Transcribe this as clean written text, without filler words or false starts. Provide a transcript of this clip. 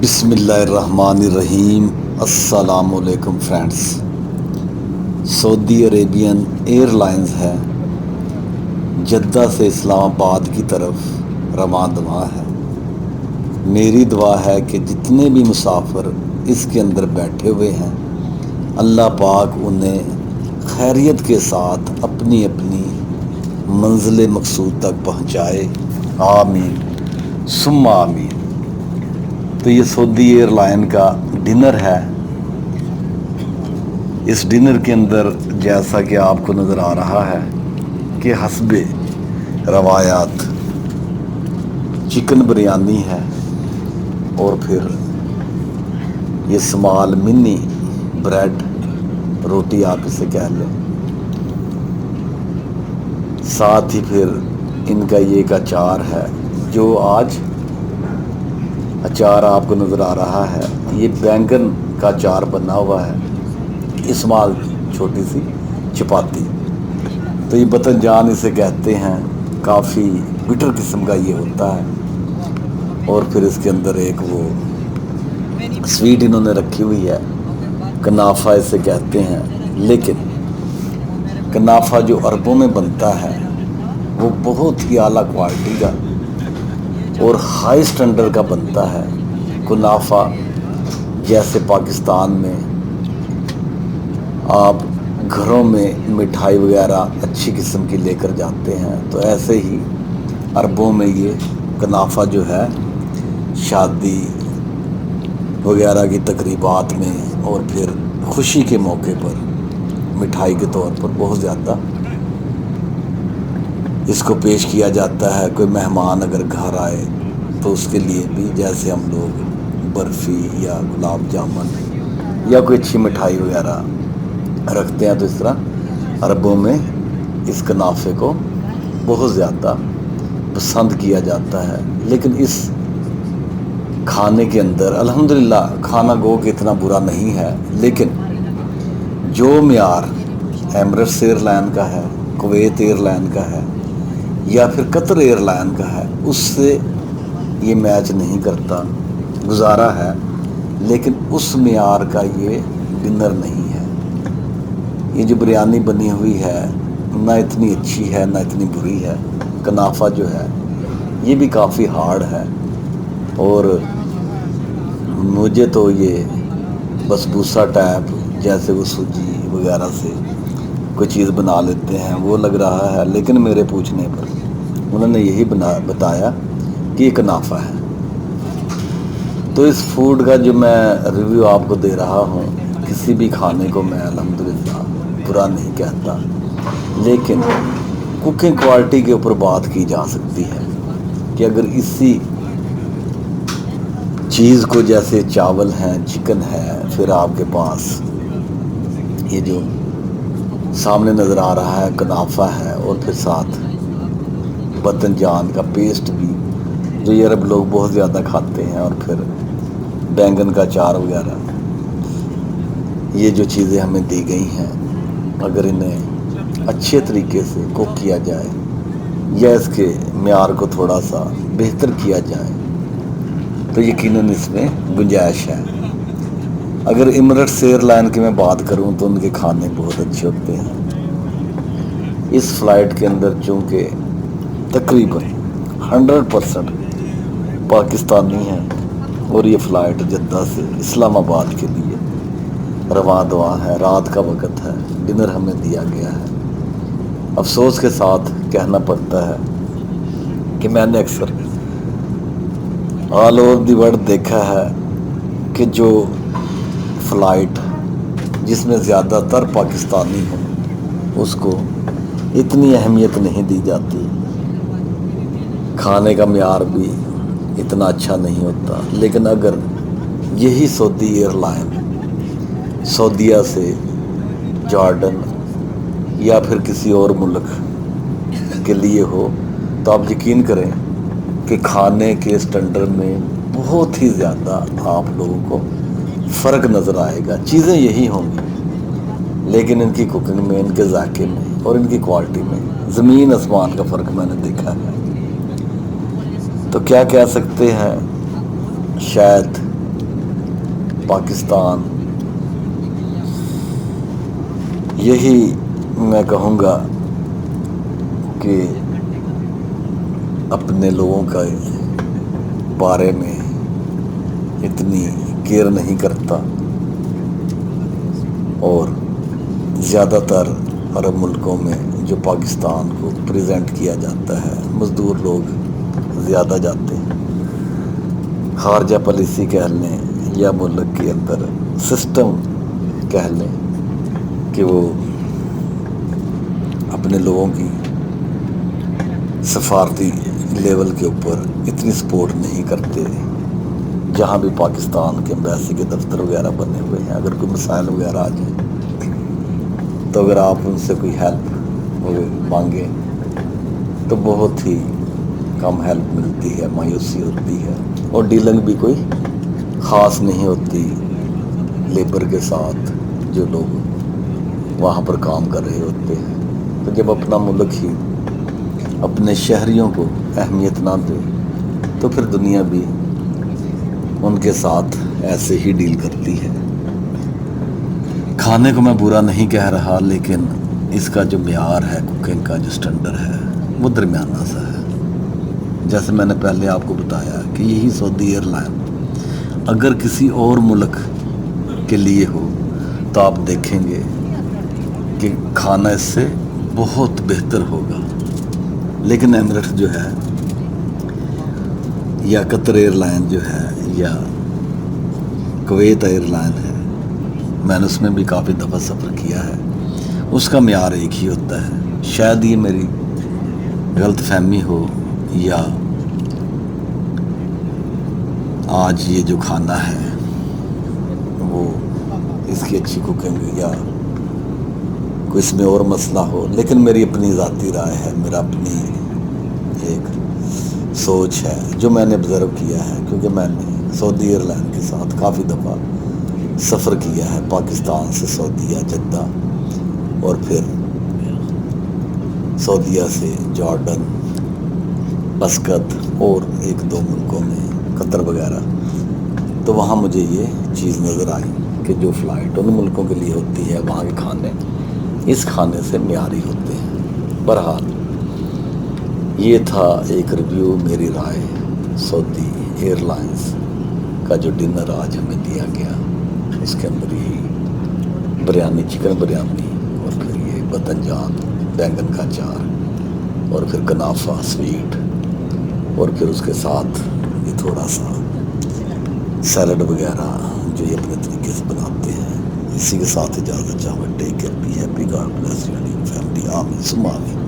بسم اللہ الرحمن الرحیم۔ السلام علیکم فرینڈز۔ سعودی عربین ایئر لائنز ہے، جدہ سے اسلام آباد کی طرف رواں دواں ہے۔ میری دعا ہے کہ جتنے بھی مسافر اس کے اندر بیٹھے ہوئے ہیں، اللہ پاک انہیں خیریت کے ساتھ اپنی اپنی منزل مقصود تک پہنچائے، آمین ثم آمین۔ تو یہ سعودی ایئر لائن کا ڈنر ہے۔ اس ڈنر کے اندر جیسا کہ آپ کو نظر آ رہا ہے کہ حسب روایات چکن بریانی ہے، اور پھر یہ سمال منی بریڈ روٹی آپ اسے کہہ لیں، ساتھ ہی پھر ان کا یہ ایک اچار ہے جو آج اچار آپ کو نظر آ رہا ہے۔ یہ بینگن کا اچار بنا ہوا ہے، اسمال چھوٹی سی چپاتی، تو یہ بتن جان اسے کہتے ہیں، کافی بٹر قسم کا یہ ہوتا ہے۔ اور پھر اس کے اندر ایک وہ سویٹ انہوں نے رکھی ہوئی ہے، کنافہ اسے کہتے ہیں، لیکن کنافہ جو عربوں میں بنتا ہے وہ بہت ہی اعلیٰ کوالٹی کا اور ہائی سٹینڈرڈ کا بنتا ہے۔ کنافہ جیسے پاکستان میں آپ گھروں میں مٹھائی وغیرہ اچھی قسم کی لے کر جاتے ہیں، تو ایسے ہی عربوں میں یہ کنافہ جو ہے شادی وغیرہ کی تقریبات میں اور پھر خوشی کے موقع پر مٹھائی کے طور پر بہت زیادہ اس کو پیش کیا جاتا ہے۔ کوئی مہمان اگر گھر آئے تو اس کے لیے بھی، جیسے ہم لوگ برفی یا گلاب جامن یا کوئی اچھی مٹھائی وغیرہ رکھتے ہیں، تو اس طرح عربوں میں اس کنافے کو بہت زیادہ پسند کیا جاتا ہے۔ لیکن اس کھانے کے اندر الحمدللہ کھانا گو کہ اتنا برا نہیں ہے، لیکن جو معیار ایمریٹس ایئر لائن کا ہے، کویت ایئر لائن کا ہے یا پھر قطر ایئر لائن کا ہے، اس سے یہ میچ نہیں کرتا۔ گزارا ہے لیکن اس معیار کا یہ ڈنر نہیں ہے۔ یہ جو بریانی بنی ہوئی ہے نہ اتنی اچھی ہے نہ اتنی بری ہے۔ کنافہ جو ہے یہ بھی کافی ہارڈ ہے، اور مجھے تو یہ بسبوسہ ٹائپ جیسے وہ سوجی وغیرہ سے کوئی چیز بنا لیتے ہیں وہ لگ رہا ہے، لیکن میرے پوچھنے پر انہوں نے یہی بتایا کہ یہ کنافہ ہے۔ تو اس فوڈ کا جو میں ریویو آپ کو دے رہا ہوں، کسی بھی کھانے کو میں الحمدللہ برا نہیں کہتا، لیکن کوکنگ کوالٹی کے اوپر بات کی جا سکتی ہے کہ اگر اسی چیز کو، جیسے چاول ہیں، چکن ہے، پھر آپ کے پاس یہ جو سامنے نظر آ رہا ہے کنافہ ہے، اور پھر ساتھ بتن جان کا پیسٹ بھی جو یہ عرب لوگ بہت زیادہ کھاتے ہیں، اور پھر بینگن کا اچار وغیرہ، یہ جو چیزیں ہمیں دی گئی ہیں، اگر انہیں اچھے طریقے سے کوک کیا جائے یا اس کے معیار کو تھوڑا سا بہتر کیا جائے تو یقیناً اس میں گنجائش ہے۔ اگر ایمریٹس ایئر لائن کی میں بات کروں تو ان کے کھانے بہت اچھے ہوتے ہیں۔ اس فلائٹ کے اندر چونکہ تقریباً 100% پاکستانی ہیں، اور یہ فلائٹ جدہ سے اسلام آباد کے لیے رواں دواں ہے، رات کا وقت ہے، ڈنر ہمیں دیا گیا ہے۔ افسوس کے ساتھ کہنا پڑتا ہے کہ میں نے اکثر آل اوور دی ورلڈ دیکھا ہے کہ جو فلائٹ جس میں زیادہ تر پاکستانی ہوں اس کو اتنی اہمیت نہیں دی جاتی، کھانے کا معیار بھی اتنا اچھا نہیں ہوتا۔ لیکن اگر یہی سعودی ایئر لائن سعودیہ سے جارڈن یا پھر کسی اور ملک کے لیے ہو تو آپ یقین کریں کہ کھانے کے سٹینڈرڈ میں بہت ہی زیادہ آپ لوگوں کو فرق نظر آئے گا۔ چیزیں یہی ہوں گی لیکن ان کی کوکنگ میں، ان کے ذائقے میں اور ان کی کوالٹی میں زمین آسمان کا فرق میں نے دیکھا ہے۔ تو کیا کہہ سکتے ہیں، شاید پاکستان یہی میں کہوں گا کہ اپنے لوگوں کا بارے میں اتنی کیئر نہیں کرتا، اور زیادہ تر عرب ملکوں میں جو پاکستان کو پریزنٹ کیا جاتا ہے، مزدور لوگ زیادہ جاتے ہیں۔ خارجہ پالیسی کہہ لیں یا ملک کے اندر سسٹم کہہ لیں کہ وہ اپنے لوگوں کی سفارتی لیول کے اوپر اتنی سپورٹ نہیں کرتے۔ جہاں بھی پاکستان کے ایمبیسی کے دفتر وغیرہ بنے ہوئے ہیں، اگر کوئی مسائل وغیرہ آ جائیں تو اگر آپ ان سے کوئی ہیلپ مانگیں تو بہت ہی کم ہیلپ ملتی ہے، مایوسی ہوتی ہے، اور ڈیلنگ بھی کوئی خاص نہیں ہوتی لیبر کے ساتھ جو لوگ وہاں پر کام کر رہے ہوتے ہیں۔ تو جب اپنا ملک ہی اپنے شہریوں کو اہمیت نہ دے تو پھر دنیا بھی ان کے ساتھ ایسے ہی ڈیل کرتی ہے۔ کھانے کو میں برا نہیں کہہ رہا، لیکن اس کا جو معیار ہے، کوکنگ کا جو سٹینڈرڈ ہے، وہ درمیانہ سا ہے۔ جیسے میں نے پہلے آپ کو بتایا کہ یہی سعودی ایئر لائن اگر کسی اور ملک کے لیے ہو تو آپ دیکھیں گے کہ کھانا اس سے بہت بہتر ہوگا، لیکن ایمریٹس جو ہے یا قطر ایئر لائن جو ہے یا کویت ایئر لائن ہے، میں نے اس میں بھی کافی دفعہ سفر کیا ہے، اس کا معیار ایک ہی ہوتا ہے۔ شاید یہ میری غلط فہمی ہو، یا آج یہ جو کھانا ہے وہ اس کی اچھی کوکنگ یا کوئی اس میں اور مسئلہ ہو، لیکن میری اپنی ذاتی رائے ہے، میرا اپنی ایک سوچ ہے جو میں نے آبزرو کیا ہے، کیونکہ میں نے سعودی ایئر لائن کے ساتھ کافی دفعہ سفر کیا ہے، پاکستان سے سعودیہ جدہ، اور پھر سعودیہ سے جارڈن، مسقط اور ایک دو ملکوں میں قطر وغیرہ۔ تو وہاں مجھے یہ چیز نظر آئی کہ جو فلائٹ ان ملکوں کے لیے ہوتی ہے، وہاں کے کھانے اس کھانے سے معیاری ہوتے ہیں۔ بہرحال یہ تھا ایک ریویو، میری رائے سعودی ایئر لائنز کا جو ڈنر آج ہمیں دیا گیا، اس کے اندر ہی بریانی، چکن بریانی، اور پھر یہ بتنجان بینگن کا اچار، اور پھر کنافہ سویٹ، اور پھر اس کے ساتھ یہ تھوڑا سا سیلڈ وغیرہ جو یہ اپنے طریقے سے بناتے ہیں۔ اسی کے ساتھ اجازت چاہوں گا، take care, be happy, God bless you and your family, آمین ثم آمین۔